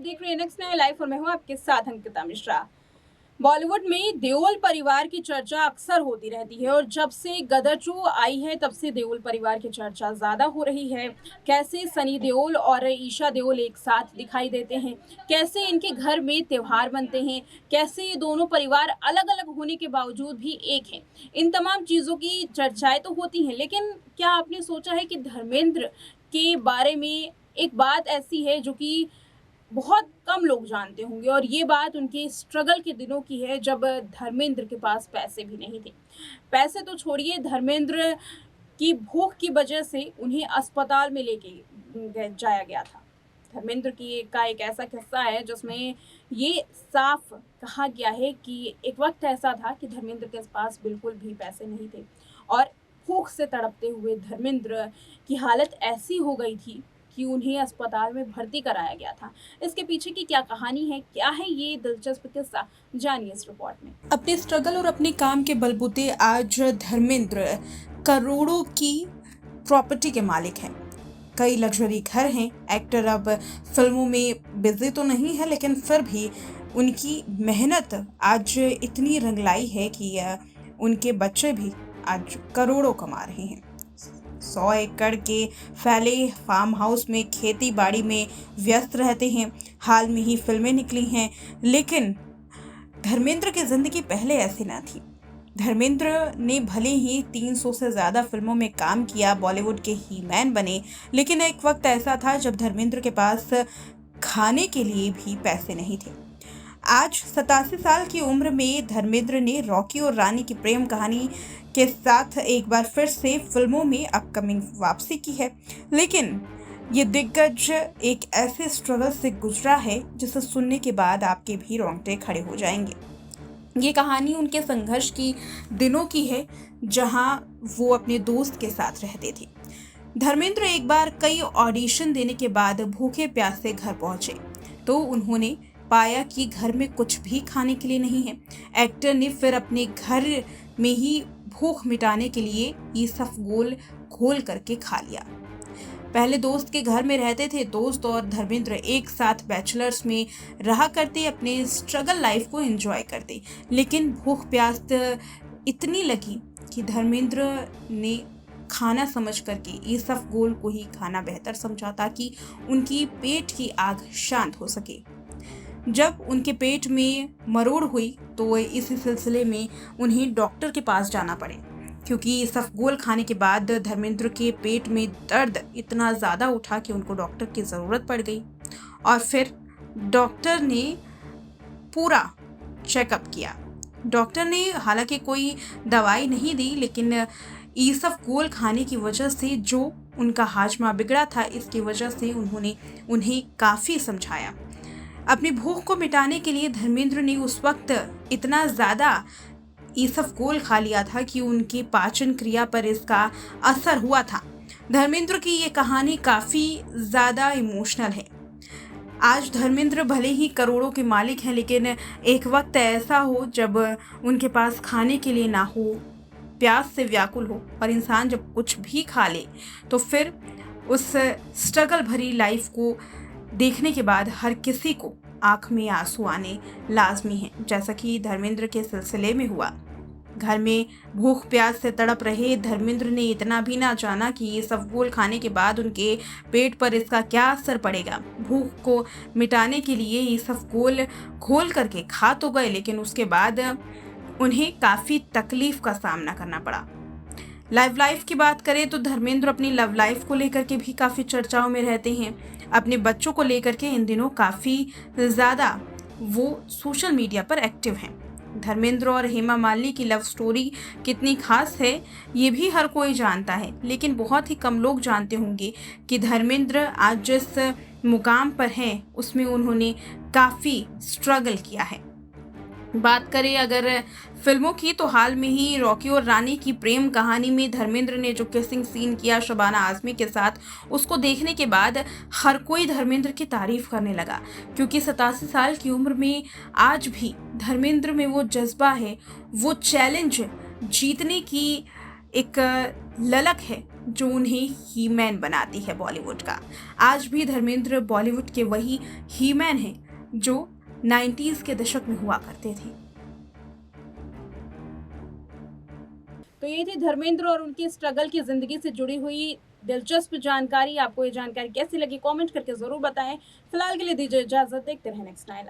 देख रहे हैं नेक्स्ट नाइन लाइव और मैं हूं आपके साथ अंकिता मिश्रा। बॉलीवुड में देओल परिवार की चर्चा अक्सर होती रहती है और जब से गदर 2 आई है तब से देओल परिवार की चर्चा ज्यादा हो रही है। कैसे सनी देओल और ईशा देओल एक साथ दिखाई देते हैं, कैसे इनके घर में त्योहार बनते हैं, कैसे ये दोनों परिवार अलग अलग होने के बावजूद भी एक हैं। इन तमाम चीजों की चर्चाएं तो होती हैं, लेकिन क्या आपने सोचा है कि धर्मेंद्र के बारे में एक बात ऐसी है जो कि बहुत कम लोग जानते होंगे, और ये बात उनके स्ट्रगल के दिनों की है जब धर्मेंद्र के पास पैसे भी नहीं थे। पैसे तो छोड़िए, धर्मेंद्र की भूख की वजह से उन्हें अस्पताल में लेके जाया गया था। धर्मेंद्र का एक ऐसा किस्सा है जिसमें ये साफ कहा गया है कि एक वक्त ऐसा था कि धर्मेंद्र के पास बिल्कुल भी पैसे नहीं थे और भूख से तड़पते हुए धर्मेंद्र की हालत ऐसी हो गई थी कि उन्हें अस्पताल में भर्ती कराया गया था। इसके पीछे की क्या कहानी है, क्या है ये दिलचस्प किस्सा, जानिए इस रिपोर्ट में। अपने स्ट्रगल और अपने काम के बलबूते आज धर्मेंद्र करोड़ों की प्रॉपर्टी के मालिक हैं। कई लग्जरी घर हैं। एक्टर अब फिल्मों में बिजी तो नहीं है, लेकिन फिर भी उनकी मेहनत आज इतनी रंगलाई है कि उनके बच्चे भी आज करोड़ों कमा रहे हैं। 100 एकड़ के फैले फार्म हाउस में खेती बाड़ी में व्यस्त रहते हैं। हाल में ही फिल्में निकली हैं, लेकिन धर्मेंद्र की जिंदगी पहले ऐसी ना थी। धर्मेंद्र ने भले ही 300 से ज़्यादा फिल्मों में काम किया, बॉलीवुड के ही मैन बने, लेकिन एक वक्त ऐसा था जब धर्मेंद्र के पास खाने के लिए भी पैसे नहीं थे। आज 87 साल की उम्र में धर्मेंद्र ने रॉकी और रानी की प्रेम कहानी के साथ एक बार फिर से फिल्मों में अपकमिंग वापसी की है, लेकिन ये दिग्गज एक ऐसे स्ट्रगल से गुजरा है जिसे सुनने के बाद आपके भी रोंगटे खड़े हो जाएंगे। ये कहानी उनके संघर्ष की दिनों की है, जहां वो अपने दोस्त के साथ रहते थे। धर्मेंद्र एक बार कई ऑडिशन देने के बाद भूखे प्यासे घर पहुंचे तो उन्होंने पाया कि घर में कुछ भी खाने के लिए नहीं है। एक्टर ने फिर अपने घर में ही भूख मिटाने के लिए इसबगोल घोल करके खा लिया। पहले दोस्त के घर में रहते थे। दोस्त और धर्मेंद्र एक साथ बैचलर्स में रहा करते, अपने स्ट्रगल लाइफ को एंजॉय करते, लेकिन भूख प्यास इतनी लगी कि धर्मेंद्र ने खाना समझ करके इसबगोल को ही खाना बेहतर समझा ताकि उनकी पेट की आग शांत हो सके। जब उनके पेट में मरोड़ हुई तो इसी सिलसिले में उन्हें डॉक्टर के पास जाना पड़े, क्योंकि इसबगोल खाने के बाद धर्मेंद्र के पेट में दर्द इतना ज़्यादा उठा कि उनको डॉक्टर की ज़रूरत पड़ गई। और फिर डॉक्टर ने पूरा चेकअप किया। डॉक्टर ने हालांकि कोई दवाई नहीं दी, लेकिन इसबगोल खाने की वजह से जो उनका हाजमा बिगड़ा था, इसकी वजह से उन्होंने उन्हें काफ़ी समझाया। अपनी भूख को मिटाने के लिए धर्मेंद्र ने उस वक्त इतना ज़्यादा इसबगोल खा लिया था कि उनकी पाचन क्रिया पर इसका असर हुआ था। धर्मेंद्र की ये कहानी काफ़ी ज़्यादा इमोशनल है। आज धर्मेंद्र भले ही करोड़ों के मालिक हैं, लेकिन एक वक्त ऐसा हो जब उनके पास खाने के लिए ना हो, प्यास से व्याकुल हो, और इंसान जब कुछ भी खा ले तो फिर उस स्ट्रगल भरी लाइफ को देखने के बाद हर किसी को आंख में आंसू आने लाजमी है, जैसा कि धर्मेंद्र के सिलसिले में हुआ। घर में भूख प्यास से तड़प रहे धर्मेंद्र ने इतना भी ना जाना कि ये इसबगोल खाने के बाद उनके पेट पर इसका क्या असर पड़ेगा। भूख को मिटाने के लिए इसबगोल घोल करके खा तो गए, लेकिन उसके बाद उन्हें काफ़ी तकलीफ का सामना करना पड़ा। लव लाइफ की बात करें तो धर्मेंद्र अपनी लव लाइफ को लेकर के भी काफ़ी चर्चाओं में रहते हैं। अपने बच्चों को लेकर के इन दिनों काफ़ी ज़्यादा वो सोशल मीडिया पर एक्टिव हैं। धर्मेंद्र और हेमा मालिनी की लव स्टोरी कितनी खास है ये भी हर कोई जानता है, लेकिन बहुत ही कम लोग जानते होंगे कि धर्मेंद्र आज जिस मुकाम पर हैं उसमें उन्होंने काफ़ी स्ट्रगल किया है। बात करें अगर फिल्मों की, तो हाल में ही रॉकी और रानी की प्रेम कहानी में धर्मेंद्र ने जो किसिंग सीन किया शबाना आजमी के साथ, उसको देखने के बाद हर कोई धर्मेंद्र की तारीफ करने लगा, क्योंकि 87 साल की उम्र में आज भी धर्मेंद्र में वो जज्बा है, वो चैलेंज जीतने की एक ललक है जो उन्हें ही मैन बनाती है बॉलीवुड का। आज भी धर्मेंद्र बॉलीवुड के वही ही मैन हैं जो 90s के दशक में हुआ करते थे। तो ये थी धर्मेंद्र और उनकी स्ट्रगल की जिंदगी से जुड़ी हुई दिलचस्प जानकारी। आपको ये जानकारी कैसी लगी कमेंट करके जरूर बताएं। फिलहाल के लिए दीजिए इजाजत, देखते रहें नेक्स्ट 9।